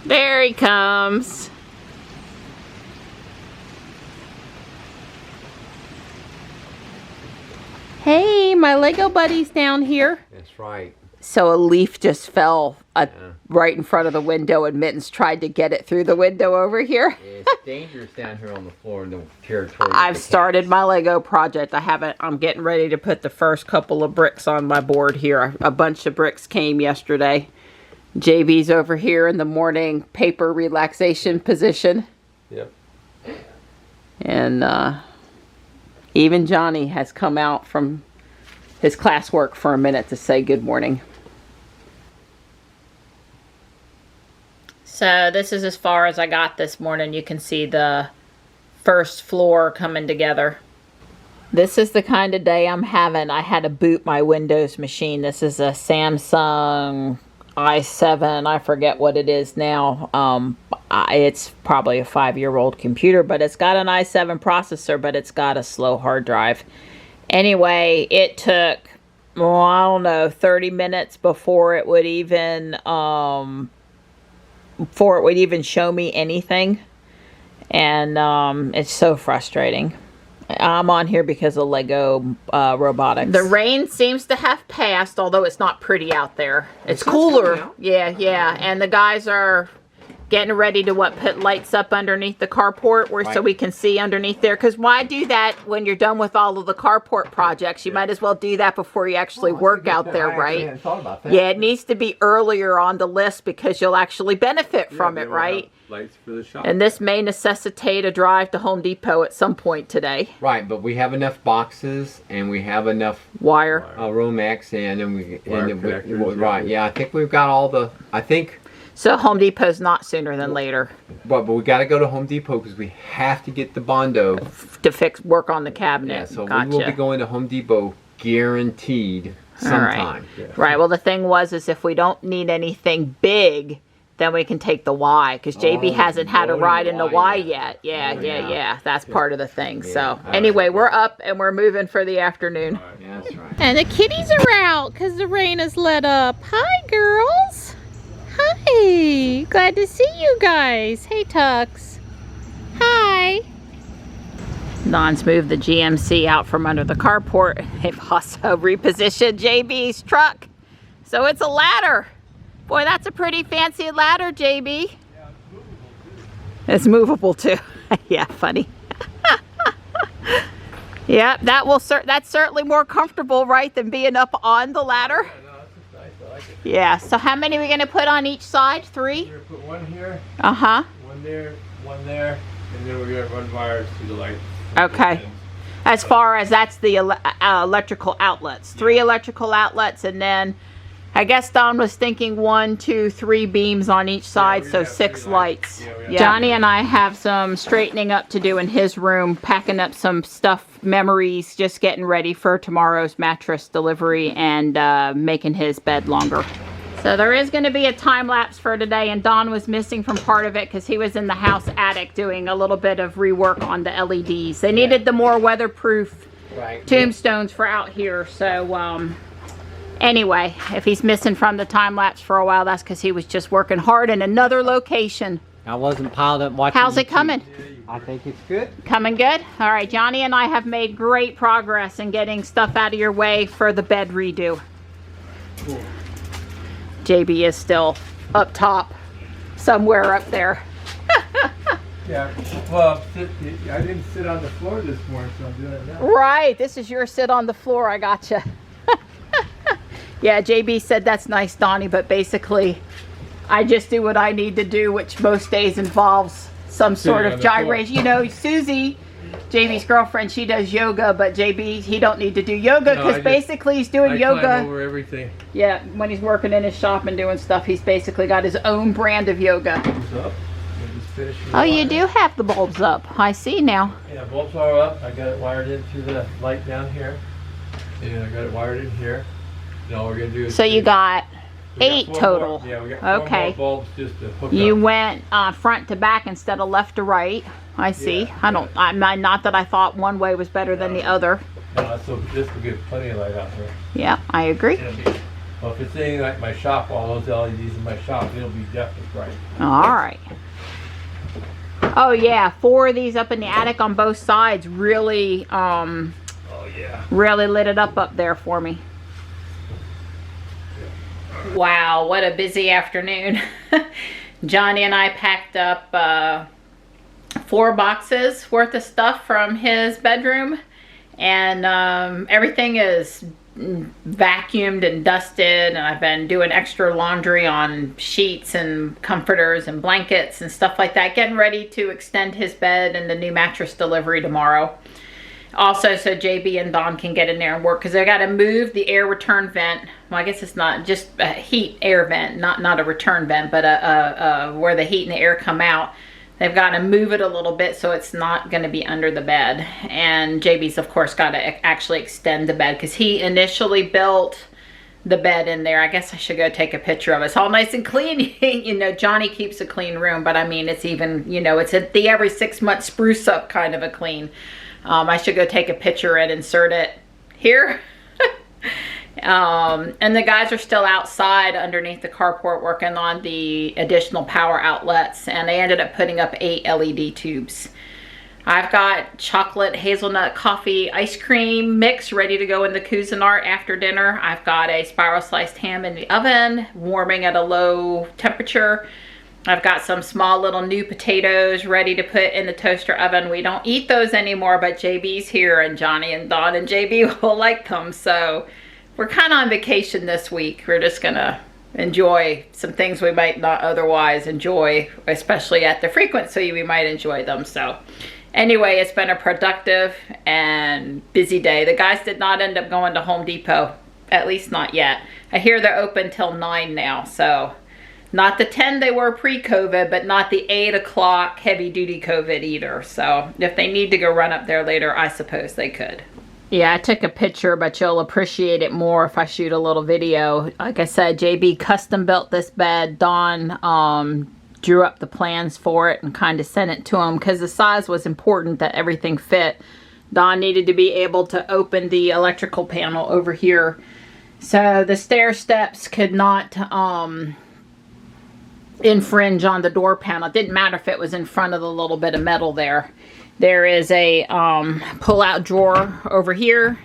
There he comes. Hey, my Lego buddy's down here. That's right. So a leaf just fell right in front of the window, and Mittens tried to get it through the window over here. Yeah, it's dangerous down here on the floor in the territory. I've started my Lego project. I'm getting ready to put the first couple of bricks on my board here. A bunch of bricks came yesterday. JB's over here in the morning paper relaxation position. Yep. And even Johnny has come out from his classwork for a minute to say good morning. So this is as far as I got this morning. You can see the first floor coming together. This is the kind of day I'm having. I had to boot my Windows machine. This is a Samsung i7, I forget what it is now. It's probably a 5-year-old computer, but it's got an i7 processor, but it's got a slow hard drive. Anyway, it took, well, I don't know, 30 minutes before it would even show me anything. And it's so frustrating. I'm on here because of Lego robotics. The rain seems to have passed, although it's not pretty out there. It's cooler. Yeah. And the guys are getting ready to put lights up underneath the carport so we can see underneath there. Because why do that when you're done with all of the carport projects? You might as well do that before you actually work out there, right? I hadn't thought about that. Yeah, it needs to be earlier on the list because you'll actually benefit from it, right? Lights for the shop. And this may necessitate a drive to Home Depot at some point today. Right, but we have enough boxes and we have enough wire, Romex, right. Yeah, I think we've got all the. So Home Depot's not sooner than later. But we got to go to Home Depot because we have to get the Bondo to work on the cabinet. Yeah, so we will be going to Home Depot guaranteed sometime. Right. Well, the thing is if we don't need anything big, then we can take the Y, because JB hasn't had a ride in the Y yet. Yeah. That's part of the thing. So anyway, we're up and we're moving for the afternoon. Yeah, that's right. And the kitties are out because the rain has let up. Hi, girls. Hi. Glad to see you guys. Hey, Tux. Hi. Don's moved the GMC out from under the carport. They've also repositioned JB's truck. So it's a ladder. Boy, that's a pretty fancy ladder, JB. Yeah, it's movable too. Yeah, funny. Yeah, that's certainly more comfortable, right, than being up on the ladder. Yeah, no, it's nice. I like it. Yeah. So how many are we going to put on each side? 3? We're going to put one here. Uh-huh. One there, and then we're going to run wires to the light. Okay. As far as that's the electrical outlets. 3 electrical outlets, and then I guess Don was thinking 1, 2, 3 beams on each side, so 6 lights. Yeah. Johnny and I have some straightening up to do in his room, packing up some stuff, memories, just getting ready for tomorrow's mattress delivery, and making his bed longer. So there is going to be a time lapse for today, and Don was missing from part of it because he was in the house attic doing a little bit of rework on the LEDs. They needed the more weatherproof tombstones for out here, so anyway, if he's missing from the time lapse for a while, that's because he was just working hard in another location. I wasn't piled up watching How's it coming? I think it's good. Coming good? All right, Johnny and I have made great progress in getting stuff out of your way for the bed redo. Cool. JB is still up top, somewhere up there. Yeah, well, I didn't sit on the floor this morning, so I'm doing it now. Right, this is your sit on the floor, I gotcha. Yeah, JB said that's nice, Donnie, but basically I just do what I need to do, which most days involves some sort of gyration. You know, Susie, JB's girlfriend, she does yoga, but JB, he don't need to do yoga because basically he's doing yoga. Climb over everything. Yeah, when he's working in his shop and doing stuff, he's basically got his own brand of yoga. Up. Oh, you do have the bulbs up. I see now. Yeah, bulbs are up. I got it wired into the light down here. And I got it wired in here. Now all we're going to do is... So you got 8 total. Yeah, we got 4 more bulbs just to hook You up. went front to back instead of left to right. I see. Yeah, I'm not that I thought one way was better than the other. So this will give plenty of light out here. Yeah, I agree. Well, if it's anything like my shop, all those LEDs in my shop, it'll be definitely bright. All right. Oh yeah, 4 of these up in the attic on both sides really Oh yeah. really lit it up there for me. Wow, what a busy afternoon. Johnny and I packed up 4 boxes worth of stuff from his bedroom, and everything is vacuumed and dusted, and I've been doing extra laundry on sheets and comforters and blankets and stuff like that, getting ready to extend his bed and the new mattress delivery tomorrow. Also, so JB and Don can get in there and work, because they got to move the air return vent. Well, I guess it's not just a heat air vent, not a return vent, but where the heat and the air come out. They've got to move it a little bit so it's not going to be under the bed. And JB's, of course, got to actually extend the bed, because he initially built the bed in there. I guess I should go take a picture of it. It's all nice and clean. You know, Johnny keeps a clean room, but I mean, it's even, you know, it's the every 6 month spruce up kind of a clean. I should go take a picture and insert it here. And the guys are still outside underneath the carport working on the additional power outlets, and they ended up putting up 8 LED tubes. I've got chocolate hazelnut coffee ice cream mix ready to go in the Cuisinart after dinner. I've got a spiral sliced ham in the oven, warming at a low temperature. I've got some small little new potatoes ready to put in the toaster oven. We don't eat those anymore, but JB's here, and Johnny and Don and JB will like them. So we're kind of on vacation this week. We're just gonna enjoy some things we might not otherwise enjoy, especially at the frequency we might enjoy them. So anyway, it's been a productive and busy day. The guys did not end up going to Home Depot, at least not yet. I hear they're open till 9 now, so not the 10 they were pre-COVID, but not the 8 o'clock heavy-duty COVID either. So if they need to go run up there later, I suppose they could. Yeah, I took a picture, but you'll appreciate it more if I shoot a little video. Like I said, JB custom built this bed. Don drew up the plans for it and kind of sent it to him, because the size was important that everything fit. Don needed to be able to open the electrical panel over here, so the stair steps could not infringe on the door panel. It didn't matter if it was in front of the little bit of metal there. There is a pull-out drawer over here.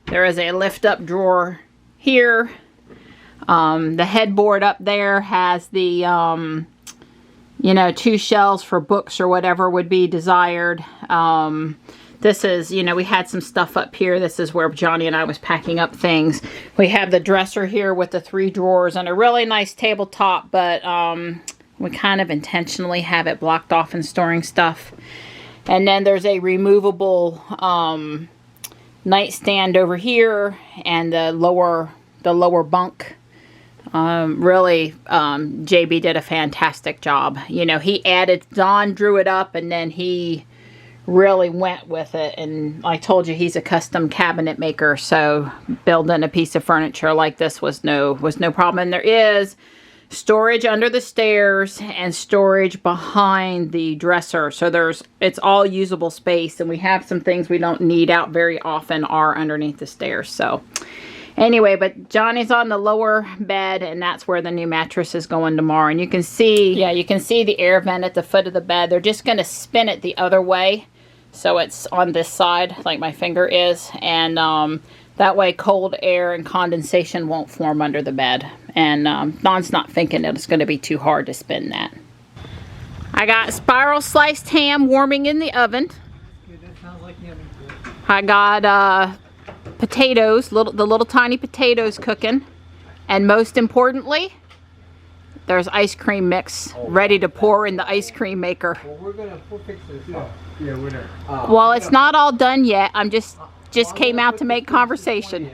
There is a lift-up drawer here. The headboard up there has the, you know, 2 shelves for books or whatever would be desired. This is, you know, we had some stuff up here. This is where Johnny and I was packing up things. We have the dresser here with the 3 drawers and a really nice tabletop, but we kind of intentionally have it blocked off and storing stuff. And then there's a removable nightstand over here, and the lower bunk. Really, JB did a fantastic job. You know, he added, Don drew it up, and then he really went with it. And I told you, he's a custom cabinet maker, so building a piece of furniture like this was no problem. And there is storage under the stairs and storage behind the dresser, so it's all usable space, and we have some things we don't need out very often are underneath the stairs. So anyway, but Johnny's on the lower bed, and that's where the new mattress is going tomorrow. And you can see, yeah, you can see the air vent at the foot of the bed. They're just going to spin it the other way, so it's on this side like my finger is, and that way cold air and condensation won't form under the bed. And Don's not thinking it's going to be too hard to spin that. I got spiral sliced ham warming in the oven. I got potatoes, the little tiny potatoes cooking. And most importantly, There's ice cream mix ready to pour in the ice cream maker. Well, we'll fix this up. Yeah, we're not. Well, it's not all done yet. I'm just came out to make conversation.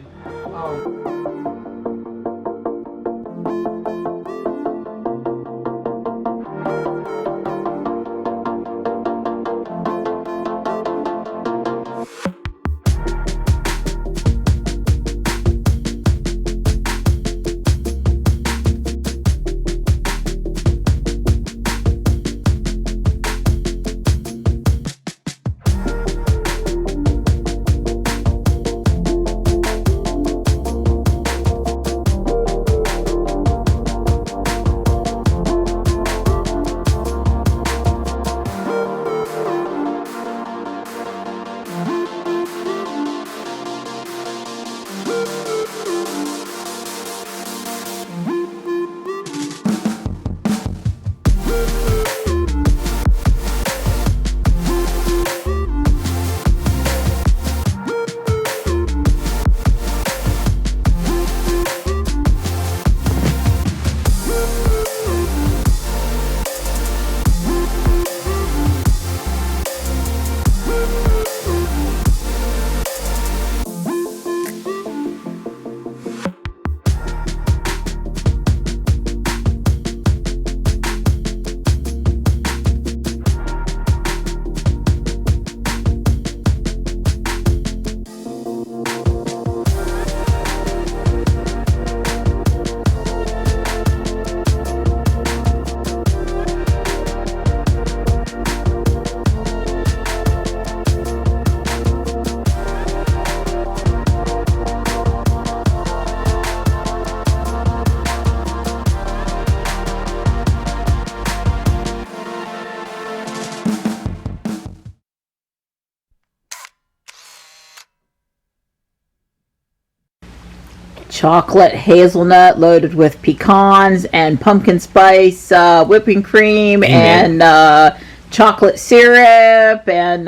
Chocolate hazelnut loaded with pecans and pumpkin spice whipping cream and chocolate syrup and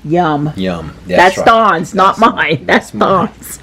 yum. Yum. That's right. Dawn's, not mine. That's Dawn's.